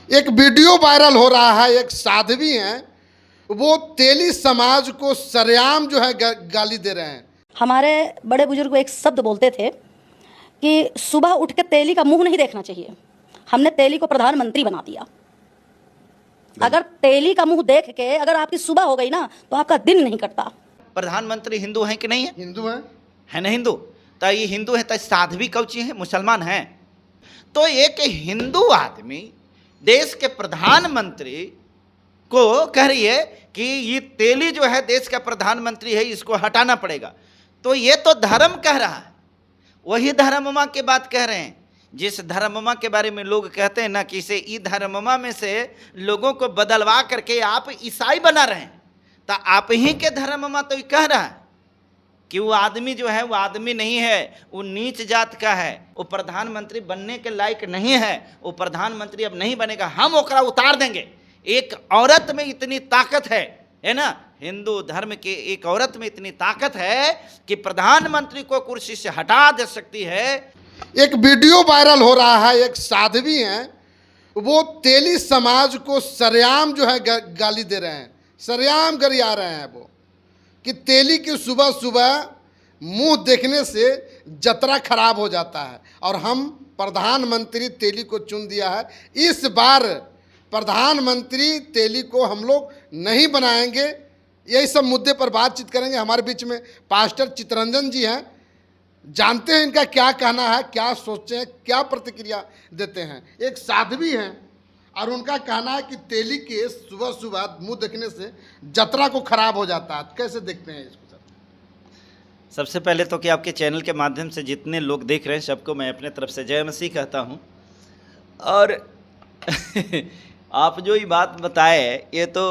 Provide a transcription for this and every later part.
एक video viral हो रहा है, एक साध्वी हैं, वो तेली समाज को सरेआम जो है गाली दे रहे हैं। हमारे बड़े बुजुर्ग एक शब्द बोलते थे कि सुबह उठ के तेली का मुंह नहीं देखना चाहिए। हमने तेली को प्रधानमंत्री बना दिया। अगर तेली का मुंह देख के अगर आपकी सुबह हो गई ना तो आपका दिन नहीं कटता। प्रधानमंत्री हिंदू हैं कि नहीं है? हिंदू हैं, है ना हिंदू? तो ये हिंदू है तो साध्वी कौची है? मुसलमान हैं। तो एक हिंदू आदमी देश के प्रधानमंत्री को कह रही है कि ये तेली जो है देश का प्रधानमंत्री है, इसको हटाना पड़ेगा। तो ये तो धर्म कह रहा है, वही धर्ममा की बात कह रहे हैं। जिस धर्ममा के बारे में लोग कहते हैं ना कि इसे ई धर्ममा में से लोगों को बदलवा करके आप ईसाई बना रहे हैं, तो आप ही के धर्ममा तो कह रहा है कि वो आदमी जो है वो आदमी नहीं है, वो नीच जात का है, वो प्रधानमंत्री बनने के लायक नहीं है, वो प्रधानमंत्री अब नहीं बनेगा, हम ओकरा उतार देंगे। एक औरत में इतनी ताकत है ना, हिंदू धर्म के एक औरत में इतनी ताकत है कि प्रधानमंत्री को कुर्सी से हटा दे सकती है। एक वीडियो वायरल हो रहा है, एक साध्वी हैं, वो तेली समाज को सरेआम जो है गाली दे रहे हैं, सरेआम गरिया रहे हैं वो कि तेली की सुबह सुबह मुंह देखने से जतरा खराब हो जाता है और हम प्रधानमंत्री तेली को चुन दिया है। इस बार प्रधानमंत्री तेली को हम लोग नहीं बनाएंगे। यही सब मुद्दे पर बातचीत करेंगे। हमारे बीच में पास्टर चितरंजन जी हैं, जानते हैं इनका क्या कहना है, क्या सोचते हैं, क्या प्रतिक्रिया देते हैं। एक साध्वी हैं और उनका कहना है कि तेली के सुबह सुबह मुंह देखने से जतरा को खराब हो जाता है। कैसे देखते हैं इसको सर? सबसे पहले तो कि आपके चैनल के माध्यम से जितने लोग देख रहे हैं सबको मैं अपने तरफ से जय मसीह कहता हूं। और आप जो ये बात बताए ये तो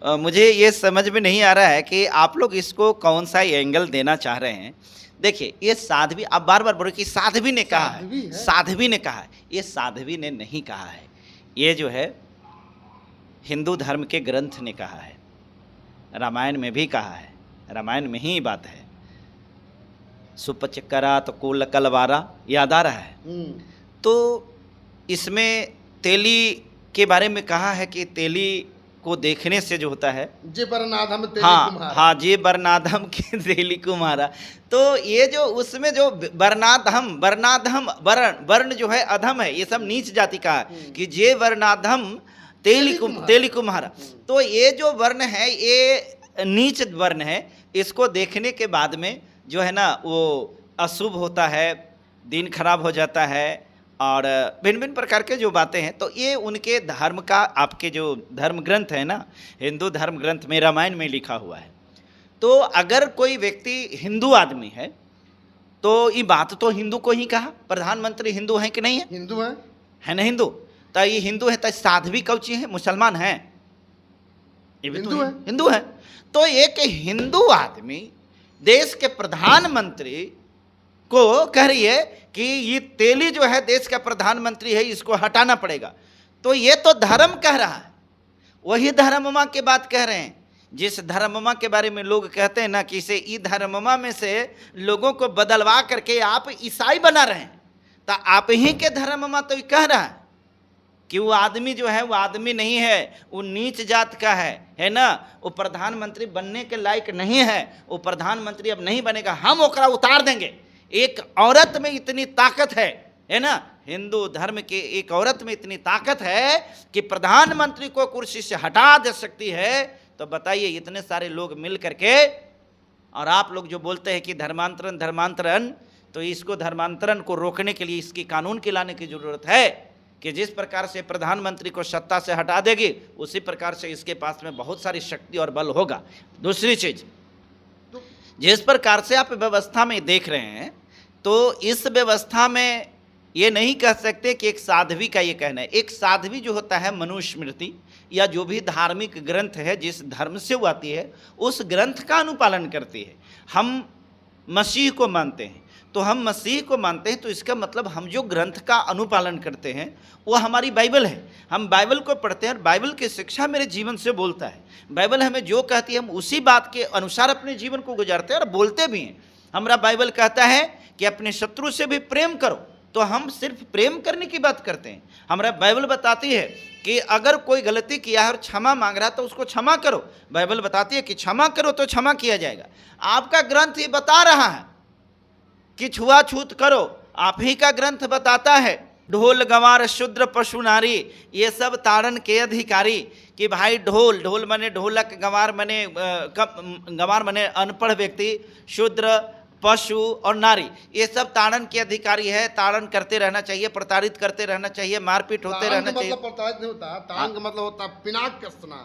मुझे ये समझ में नहीं आ रहा है कि आप लोग इसको कौन सा एंगल देना चाह रहे हैं। देखिए ये साध्वी, आप बार बार बोल रहे कि साध्वी ने कहा है, साध्वी ने कहा है। ये साध्वी ने नहीं कहा है, ये जो है हिंदू धर्म के ग्रंथ ने कहा है, रामायण में भी कहा है, रामायण में ही बात है। सुपचकरा तो कुल कलवारा याद आ रहा है। तो इसमें तेली के बारे में कहा है कि तेली को देखने से जो होता है जे बरनाधम तेली कुम्हारा। हाँ जे बरनाधम के तेली कुम्हारा। तो ये जो उसमें जो बरनाधम वर्ण जो है अधम है, ये सब नीच जाति का है कि जे वर्णाधम तेली कुम्हारा। तो ये जो वर्ण है ये नीच वर्ण है, इसको देखने के बाद में जो है ना वो अशुभ होता है, दिन खराब हो जाता है और भिन्न भिन्न प्रकार के जो बातें हैं। तो ये उनके धर्म का, आपके जो धर्म ग्रंथ है ना, हिंदू धर्म ग्रंथ में रामायण में लिखा हुआ है। तो अगर कोई व्यक्ति हिंदू आदमी है तो ये बात तो हिंदू को ही कहा। प्रधानमंत्री हिंदू हैं कि नहीं है? हिंदू हैं, है ना हिंदू? तो ये हिंदू है तो साध्वी कौची है? मुसलमान हैं, ये भी तो हिंदू है। तो एक हिंदू आदमी देश के प्रधानमंत्री को कह रही है कि ये तेली जो है देश का प्रधानमंत्री है, इसको हटाना पड़ेगा। तो ये तो धर्म कह रहा है, वही धर्ममा की बात कह रहे हैं। जिस धर्ममा के बारे में लोग कहते हैं ना कि इसे ई धर्ममा में से लोगों को बदलवा करके आप ईसाई बना रहे हैं, तो आप ही के धर्ममा तो कह रहा है कि वो आदमी जो है वो आदमी नहीं है, वो नीच जात का है ना, वो प्रधानमंत्री बनने के लायक नहीं है, वो प्रधानमंत्री अब नहीं बनेगा, हम ओकरा उतार देंगे। एक औरत में इतनी ताकत है ना, हिंदू धर्म के एक औरत में इतनी ताकत है कि प्रधानमंत्री को कुर्सी से हटा दे सकती है। तो बताइए इतने सारे लोग मिल करके, और आप लोग जो बोलते हैं कि धर्मांतरण, तो इसको धर्मांतरण को रोकने के लिए इसकी कानून के लाने की जरूरत है कि जिस प्रकार से प्रधानमंत्री को सत्ता से हटा देगी उसी प्रकार से इसके पास में बहुत सारी शक्ति और बल होगा। दूसरी चीज, जिस प्रकार से आप व्यवस्था में देख रहे हैं, तो इस व्यवस्था में ये नहीं कह सकते कि एक साध्वी का ये कहना है। एक साध्वी जो होता है मनुस्मृति या जो भी धार्मिक ग्रंथ है, जिस धर्म से वो आती है उस ग्रंथ का अनुपालन करती है। हम मसीह को मानते हैं, तो हम मसीह को मानते हैं, तो इसका मतलब हम जो ग्रंथ का अनुपालन करते हैं वो हमारी बाइबल है। हम बाइबल को पढ़ते हैं और बाइबल की शिक्षा मेरे जीवन से बोलता है। बाइबल हमें जो कहती है हम उसी बात के अनुसार अपने जीवन को गुजारते हैं और बोलते भी हैं। हमारा बाइबल कहता है कि अपने शत्रु से भी प्रेम करो, तो हम सिर्फ प्रेम करने की बात करते हैं। हमारा बाइबल बताती है कि अगर कोई गलती किया है और क्षमा मांग रहा है तो उसको क्षमा करो। बाइबल बताती है कि क्षमा करो तो क्षमा किया जाएगा। आपका ग्रंथ ये बता रहा है कि छुआछूत करो, आप ही का ग्रंथ बताता है ढोल गंवार शूद्र पशु नारी ये सब ताड़न के अधिकारी, कि भाई ढोल, ढोल मने ढोलक, गंवार मने गंवार मने अनपढ़ व्यक्ति, शूद्र, पशु और नारी, ये सब ताड़न के अधिकारी है। ताड़न करते रहना चाहिए, प्रताड़ित करते रहना चाहिए, मारपीट होते रहना चाहिए। मतलब प्रताड़ित नहीं होता, ताड़न का मतलब होता है पिनाक कसना।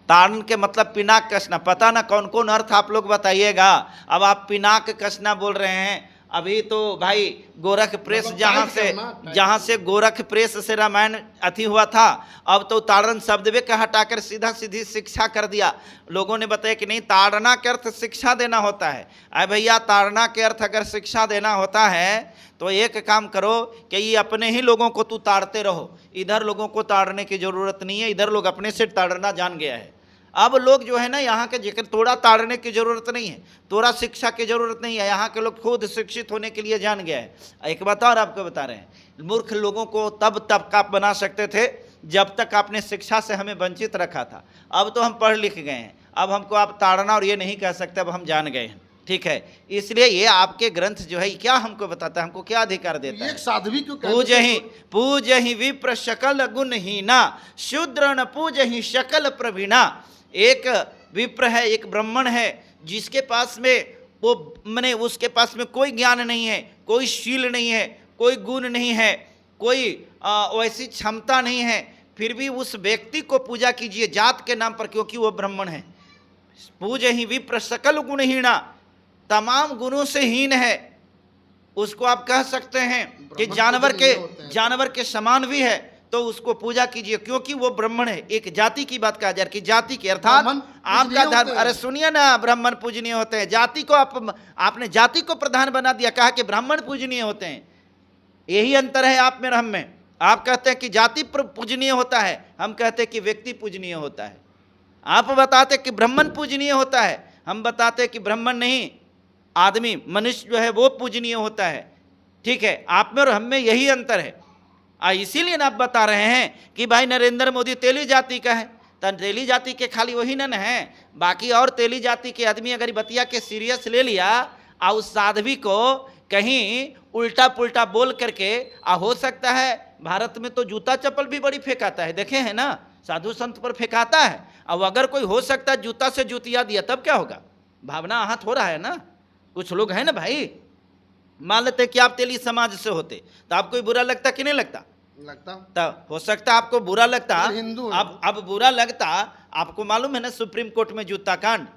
ताड़न के मतलब पिनाक कसना, पता ना कौन कौन अर्थ आप लोग बताइएगा। अब आप पिनाक कसना बोल रहे हैं। अभी तो भाई गोरख प्रेस मतलब जहाँ से गोरख प्रेस से रामायण अति हुआ था, अब तो ताड़न शब्द वे का हटाकर सीधा सीधी शिक्षा कर दिया। लोगों ने बताया कि नहीं, ताड़ना के अर्थ शिक्षा देना होता है। अरे भैया, ताड़ना के अर्थ अगर शिक्षा देना होता है तो एक काम करो कि ये अपने ही लोगों को तू ताड़ते रहो, इधर लोगों को ताड़ने की जरूरत नहीं है, इधर लोग अपने से ताड़ना जान गया है। अब लोग जो है ना यहाँ के जिक्र, तोड़ा ताड़ने की जरूरत नहीं है, तोड़ा शिक्षा की जरूरत नहीं है, यहाँ के लोग खुद शिक्षित होने के लिए जान गया है। एक बात और आपको बता रहे हैं, मूर्ख लोगों को तब आप बना सकते थे जब तक आपने शिक्षा से हमें वंचित रखा था। अब तो हम पढ़ लिख गए हैं, अब हमको आप ताड़ना और ये नहीं कह सकते, अब हम जान गए हैं। ठीक है, इसलिए ये आपके ग्रंथ जो है क्या हमको बताता है, हमको क्या अधिकार देता है? एक साध्वी क्यों पूज ही विप्र सकल गुणहीना, शूद्र न पूज ही सकल प्रवीणा। एक विप्र है, एक ब्राह्मण है, जिसके पास में वो मैंने उसके पास में कोई ज्ञान नहीं है, कोई शील नहीं है, कोई गुण नहीं है, कोई वैसी क्षमता नहीं है, फिर भी उस व्यक्ति को पूजा कीजिए जात के नाम पर, क्योंकि वो ब्राह्मण है। पूज ही विप्र सकल गुणहीना, तमाम गुणों से हीन है। उसको आप कह सकते हैं कि जानवर के समान भी है, तो उसको पूजा कीजिए क्योंकि वो ब्राह्मण है। एक जाति की बात कहा जा रही, जाति की अर्थात आपका धर्म। अरे सुनिए ना, ब्राह्मण पूजनीय होते हैं। जाति को आपने जाति को प्रधान बना दिया, कहा कि ब्राह्मण पूजनीय होते हैं। यही अंतर है आप में और हम में। आप कहते हैं कि जाति पूजनीय होता है, हम कहते हैं कि व्यक्ति पूजनीय होता है। आप बताते कि ब्राह्मण पूजनीय होता है, हम बताते हैं कि ब्राह्मण नहीं, आदमी मनुष्य जो है वो पूजनीय होता है। ठीक है, आप में और हम में यही अंतर है। इसीलिए आप बता रहे हैं कि भाई नरेंद्र मोदी तेली जाति का है, तो तेली जाति के खाली वही न है, बाकी और तेली जाति के आदमी अगर बतिया के सीरियस ले लिया और उस साध्वी को कहीं उल्टा पुल्टा बोल करके, हो सकता है भारत में तो जूता चप्पल भी बड़ी फेंकाता है, देखे हैं ना, साधु संत पर फेंकाता है। अब अगर कोई हो सकता है जूता से जूतिया दिया तब क्या होगा? भावना आहत हो रहा है ना। कुछ लोग हैं ना भाई, मान लेते कि आप तेली समाज से होते तो आपको बुरा लगता कि नहीं लगता? तब हो सकता आपको बुरा लगता। अब बुरा लगता। आपको मालूम है ना, सुप्रीम कोर्ट में जूता कांड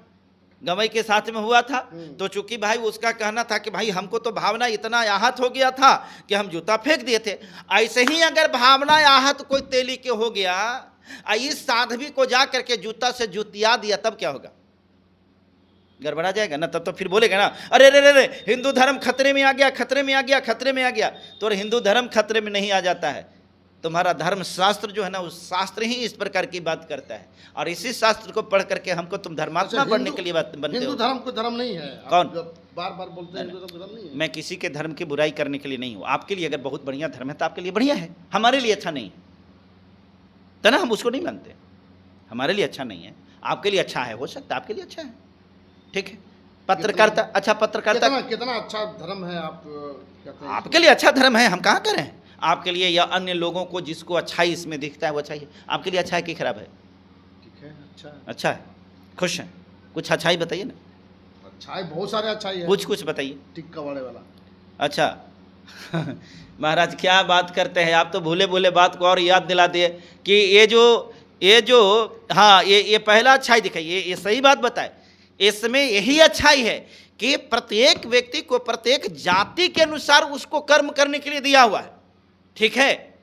गवई के साथ में हुआ था, तो चूंकि भाई उसका कहना था कि भाई हमको तो भावना इतना आहत हो गया था कि हम जूता फेंक दिए थे। ऐसे ही अगर भावना आहत कोई तेली के हो गया, इस साध्वी को जा करके जूता से जूतिया दिया, तब क्या होगा? गड़बड़ा जाएगा ना। तब तो फिर बोलेगा ना, अरे रे रे रे हिंदू धर्म खतरे में आ गया, खतरे में आ गया, खतरे में आ गया। तो हिंदू धर्म खतरे में नहीं आ जाता है, तुम्हारा धर्म शास्त्र जो है ना, उस शास्त्र ही इस प्रकार की बात करता है। और इसी शास्त्र को पढ़ करके हमको तुम धर्मात्मा बनने के लिए बात बनते हो। हिंदू धर्म को धर्म नहीं है। कौन बार बार बोलते हैं हिंदू धर्म नहीं है। मैं किसी के धर्म की बुराई करने के लिए नहीं हूँ। आपके लिए अगर बहुत बढ़िया धर्म है तो आपके लिए बढ़िया है, हमारे लिए अच्छा नहीं है, तो ना हम उसको नहीं मानते। हमारे लिए अच्छा नहीं है, आपके लिए अच्छा है, हो सकता है आपके लिए अच्छा है। ठीक है, पत्रकारिता, अच्छा पत्रकारिता कितना अच्छा धर्म है। आप कहते हैं आपके लिए अच्छा धर्म है, हम कहाँ करें आपके लिए, या अन्य लोगों को जिसको अच्छाई इसमें दिखता है वो अच्छा है। आपके लिए अच्छा है कि खराब है? ठीक है, अच्छा है, खुश है। कुछ अच्छाई बताइए ना। अच्छाई बहुत सारे अच्छाई है, कुछ बताइए। टिक्का वाले वाला। अच्छा महाराज क्या बात करते हैं आप, तो भूले भूले बात को और याद दिला दिए कि ये जो हाँ ये पहला अच्छाई दिखाइए, ये सही बात बताए। इसमें यही अच्छाई है कि प्रत्येक व्यक्ति को प्रत्येक जाति के अनुसार उसको कर्म करने के लिए दिया हुआ है। ठीक है,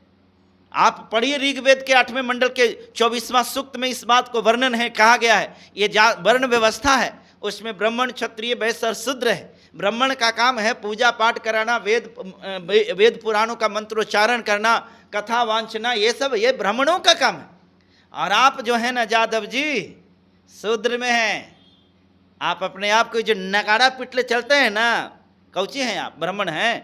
आप पढ़िए ऋग्वेद के 8वें मंडल के 24वां सूक्त में इस बात को वर्णन है, कहा गया है। ये वर्ण व्यवस्था है, उसमें ब्राह्मण क्षत्रिय वैश्य और शूद्र है। ब्राह्मण का काम है पूजा पाठ कराना, वेद पुराणों का मंत्रोच्चारण करना, कथा वांचना, ये सब ये ब्राह्मणों का काम है। और आप जो है ना जादव जी शूद्र में हैं। आप अपने आप को जो नगाड़ा पिटले चलते हैं ना, कौची हैं आप? ब्राह्मण हैं।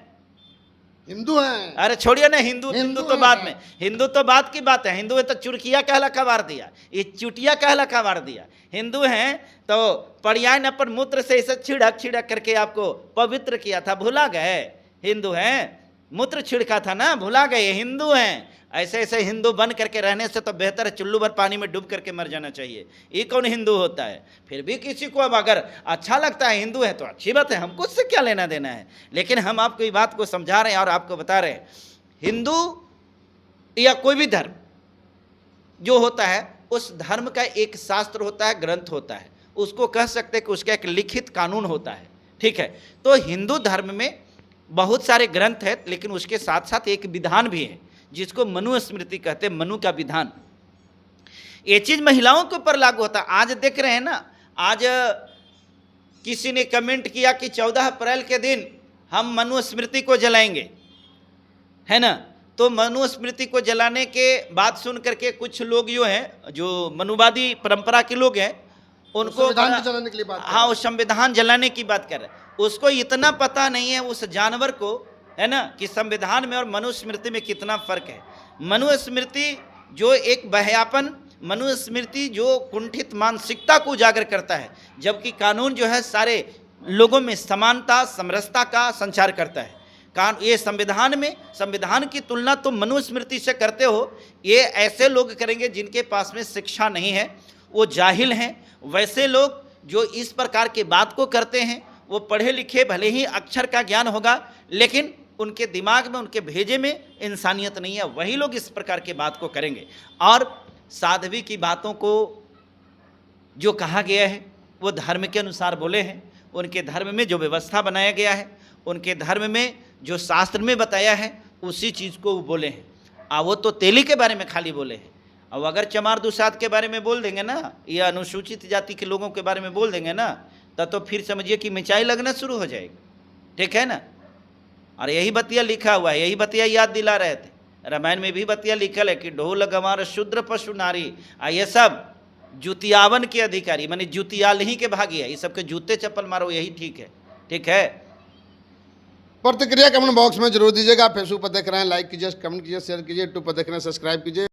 हिंदू हैं। अरे छोड़िए ना, हिंदू हिंदू हिंदू तो हैं। बाद में, हिंदू तो बात की बात है। हिंदू है तो चुरकिया कहला कबार दिया, ये चुटिया कहला कबार दिया। हिंदू हैं तो पर्यायन अपन मूत्र से इसे छिड़क छिड़क करके आपको पवित्र किया था, भुला गए? हिंदू हैं, मूत्र छिड़का था ना, भुला गए? हिंदू हैं। ऐसे ऐसे हिंदू बन करके रहने से तो बेहतर है चुल्लू भर पानी में डूब करके मर जाना चाहिए। ये कौन हिंदू होता है? फिर भी किसी को अब अगर अच्छा लगता है हिंदू है तो अच्छी बात है, हमको उससे क्या लेना देना है। लेकिन हम आपको ये बात को समझा रहे हैं और आपको बता रहे हैं, हिंदू या कोई भी धर्म जो होता है, उस धर्म का एक शास्त्र होता है, ग्रंथ होता है, उसको कह सकते हैं कि उसका एक लिखित कानून होता है। ठीक है, तो हिंदू धर्म में बहुत सारे ग्रंथ हैं, लेकिन उसके साथ साथ एक विधान भी है जिसको मनुस्मृति कहते हैं, मनु का विधान। ये चीज महिलाओं के ऊपर लागू होता है। आज देख रहे हैं ना, आज किसी ने कमेंट किया कि 14 अप्रैल के दिन हम मनुस्मृति को जलाएंगे, है ना। तो मनुस्मृति को जलाने के बात सुन करके कुछ लोग जो हैं, जो मनुवादी परंपरा के लोग हैं, उनको संविधान को जलाने के लिए बात कर रहे हैं। हाँ, वो संविधान जलाने की बात कर रहे हैं। उसको इतना पता नहीं है उस जानवर को, है ना, कि संविधान में और मनुस्मृति में कितना फर्क है। मनुस्मृति जो एक बहयापन, मनुस्मृति जो कुंठित मानसिकता को उजागर करता है, जबकि कानून जो है सारे लोगों में समानता समरसता का संचार करता है। ये संविधान में, संविधान की तुलना तो मनुस्मृति से करते हो, ये ऐसे लोग करेंगे जिनके पास में शिक्षा नहीं है, वो जाहिल हैं। वैसे लोग जो इस प्रकार की बात को करते हैं, वो पढ़े लिखे, भले ही अक्षर का ज्ञान होगा, लेकिन उनके दिमाग में, उनके भेजे में इंसानियत नहीं है, वही लोग इस प्रकार की बात को करेंगे। और साध्वी की बातों को जो कहा गया है वो धर्म के अनुसार बोले हैं, उनके धर्म में जो व्यवस्था बनाया गया है, उनके धर्म में जो शास्त्र में बताया है, उसी चीज़ को वो बोले हैं। वो तो तेली के बारे में खाली बोले हैं। अब अगर चमार दुसाद के बारे में बोल देंगे ना, या अनुसूचित जाति के लोगों के बारे में बोल देंगे ना, तब तो फिर समझिए कि मिंचाई लगना शुरू हो जाएगी। ठीक है ना। और यही बतिया लिखा हुआ है, यही बतिया याद दिला रहे थे। रामायण में भी बतिया लिखल है कि ढोल गंवार शूद्र पशु नारी, ये सब जुतियावन के अधिकारी, माने जुतियाल ही के भागी है। ये सबके जूते चप्पल मारो, यही ठीक है। ठीक है। प्रतिक्रिया कमेंट बॉक्स में जरूर दीजिएगा। फेसबुक पर देख रहे हैं लाइक कीजिए, कमेंट कीजिए, शेयर कीजिए। यूट्यूब पर देख रहे हैं सब्सक्राइब कीजिए।